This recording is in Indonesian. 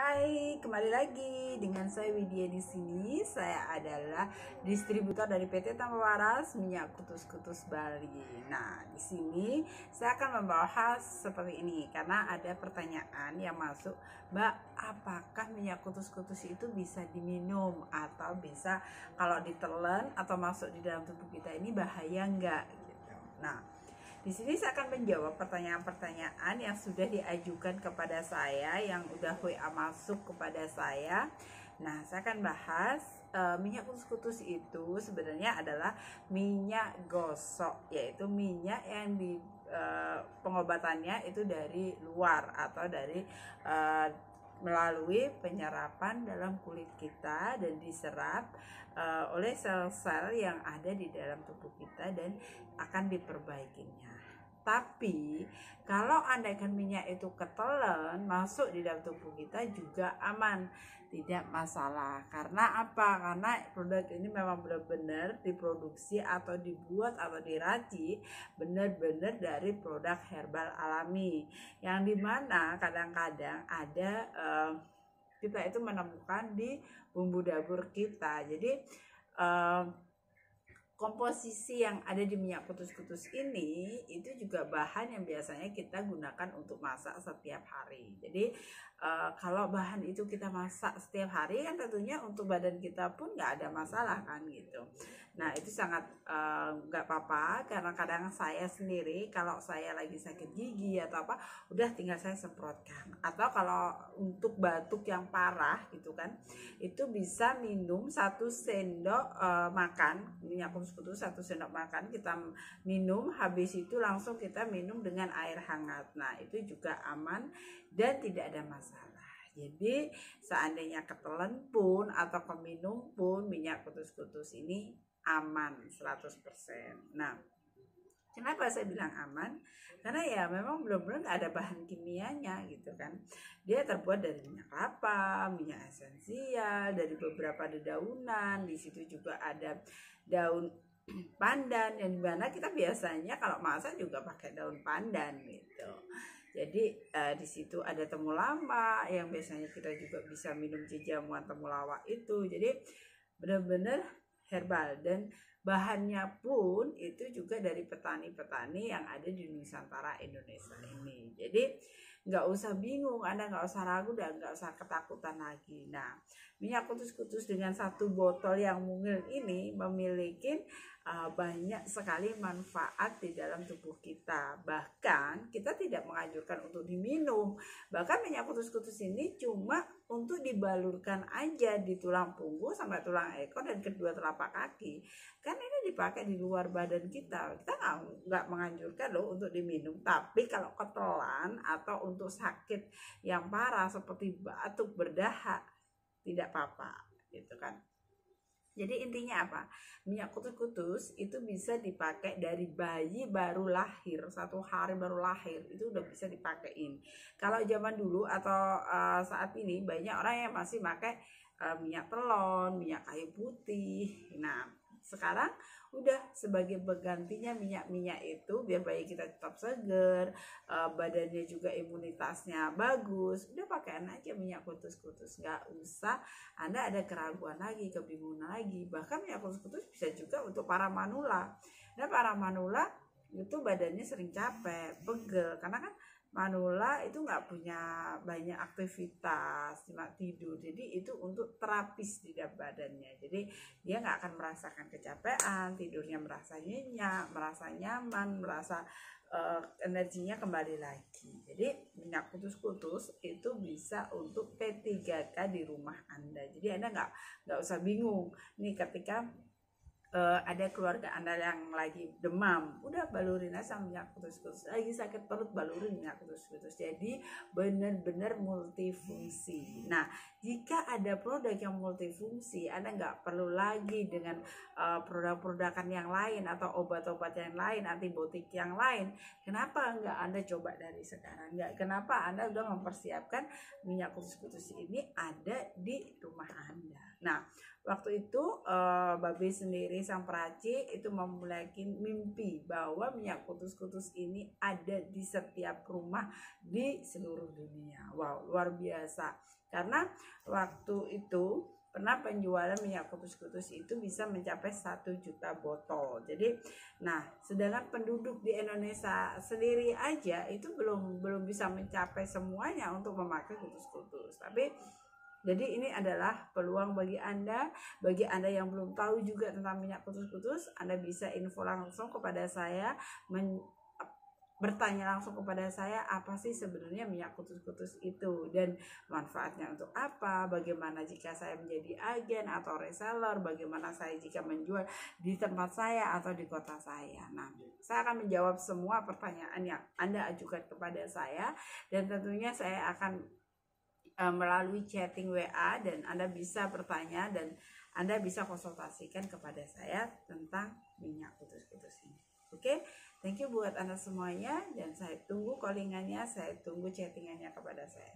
Hai, kembali lagi dengan saya Widya di sini. Saya adalah distributor dari PT Tambah Waras Minyak Kutus-Kutus Bali. Nah, di sini saya akan membahas seperti ini karena ada pertanyaan yang masuk, Mbak, apakah minyak kutus-kutus itu bisa diminum atau bisa kalau ditelan atau masuk di dalam tubuh kita ini bahaya enggak gitu. Nah, di sini saya akan menjawab pertanyaan-pertanyaan yang sudah diajukan kepada saya, yang udah WA masuk kepada saya. Nah, saya akan bahas minyak kutus-kutus itu sebenarnya adalah minyak gosok, yaitu minyak yang di pengobatannya itu dari luar atau dari melalui penyerapan dalam kulit kita dan diserap oleh sel-sel yang ada di dalam tubuh kita dan akan diperbaikinya. Tapi kalau andaikan minyak itu ketelan masuk di dalam tubuh kita juga aman, tidak masalah. Karena apa? Karena produk ini memang benar-benar diproduksi atau dibuat atau diracik benar-benar dari produk herbal alami, yang dimana kadang-kadang ada kita itu menemukan di bumbu dapur kita. Jadi komposisi yang ada di minyak kutus-kutus ini itu juga bahan yang biasanya kita gunakan untuk masak setiap hari. Jadi kalau bahan itu kita masak setiap hari kan tentunya untuk badan kita pun nggak ada masalah kan gitu. Nah, itu sangat nggak apa-apa, karena kadang saya sendiri kalau saya lagi sakit gigi atau apa udah tinggal saya semprotkan. Atau kalau untuk batuk yang parah gitu kan, itu bisa minum 1 sendok makan minyak kutus-kutus, 1 sendok makan kita minum, habis itu langsung kita minum dengan air hangat. Nah, itu juga aman dan tidak ada masalah. Jadi seandainya ketelan pun atau keminum pun minyak kutus-kutus ini aman 100%. Nah, kenapa saya bilang aman? Karena ya memang benar-benar nggak ada bahan kimianya gitu kan. Dia terbuat dari minyak kelapa, minyak esensial, dari beberapa dedaunan. Di situ juga ada daun pandan, yang dimana kita biasanya kalau masak juga pakai daun pandan gitu. Jadi di situ ada temulawak yang biasanya kita juga bisa minum jamuan temulawak itu. Jadi benar-benar herbal, dan bahannya pun itu juga dari petani-petani yang ada di Nusantara Indonesia ini. Jadi nggak usah bingung, Anda nggak usah ragu dan nggak usah ketakutan lagi. Nah, minyak kutus-kutus dengan 1 botol yang mungil ini memiliki banyak sekali manfaat di dalam tubuh kita. Bahkan kita tidak menganjurkan untuk diminum. Bahkan minyak kutus-kutus ini cuma untuk dibalurkan aja di tulang punggung sampai tulang ekor dan kedua telapak kaki. Kan ini dipakai di luar badan kita. Kita nggak menganjurkan loh untuk diminum. Tapi kalau ketelan atau untuk sakit yang parah seperti batuk, berdahak, tidak apa-apa gitu kan. Jadi intinya apa? Minyak kutus-kutus itu bisa dipakai dari bayi baru lahir, 1 hari baru lahir itu udah bisa dipakein. Kalau zaman dulu atau saat ini banyak orang yang masih pakai minyak telon, minyak kayu putih. Nah, sekarang udah sebagai penggantinya minyak-minyak itu biar bayi kita tetap seger, badannya juga imunitasnya bagus. Udah pakaian aja minyak kutus-kutus, nggak usah Anda ada keraguan lagi, kebingungan lagi. Bahkan minyak kutus-kutus bisa juga untuk para manula. Nah, para manula itu badannya sering capek, pegel, karena kan manula itu nggak punya banyak aktivitas, cuma tidur. Jadi itu untuk terapis di dalam badannya. Jadi dia nggak akan merasakan kecapean, tidurnya merasa nyenyak, merasa nyaman, merasa energinya kembali lagi. Jadi minyak kutus-kutus itu bisa untuk P3K di rumah Anda. Jadi Anda nggak usah bingung nih ketika ada keluarga Anda yang lagi demam, udah balurin aja minyak kutus-kutus. Lagi sakit perut, balurin minyak kutus-kutus. Jadi benar-benar multifungsi. Nah, jika ada produk yang multifungsi, Anda nggak perlu lagi dengan produk-produkan yang lain atau obat-obat yang lain, antibiotik yang lain. Kenapa nggak Anda coba dari sekarang? Kenapa Anda udah mempersiapkan minyak kutus-kutus ini ada di rumah Anda? Nah, waktu itu Babe sendiri dari sang peracik itu memiliki mimpi bahwa minyak kutus-kutus ini ada di setiap rumah di seluruh dunia. Wow, luar biasa. Karena waktu itu pernah penjualan minyak kutus-kutus itu bisa mencapai 1 juta botol. Jadi, nah, sedangkan penduduk di Indonesia sendiri aja itu belum bisa mencapai semuanya untuk memakai kutus-kutus. Tapi jadi ini adalah peluang bagi Anda yang belum tahu juga tentang minyak kutus-kutus, Anda bisa info langsung kepada saya, bertanya langsung kepada saya apa sih sebenarnya minyak kutus-kutus itu dan manfaatnya untuk apa, bagaimana jika saya menjadi agen atau reseller, bagaimana saya jika menjual di tempat saya atau di kota saya. Nah, saya akan menjawab semua pertanyaan yang Anda ajukan kepada saya dan tentunya saya akan melalui chatting WA dan Anda bisa bertanya dan Anda bisa konsultasikan kepada saya tentang minyak kutus-kutus ini. Oke, thank you buat Anda semuanya dan saya tunggu callingannya, saya tunggu chattingannya kepada saya.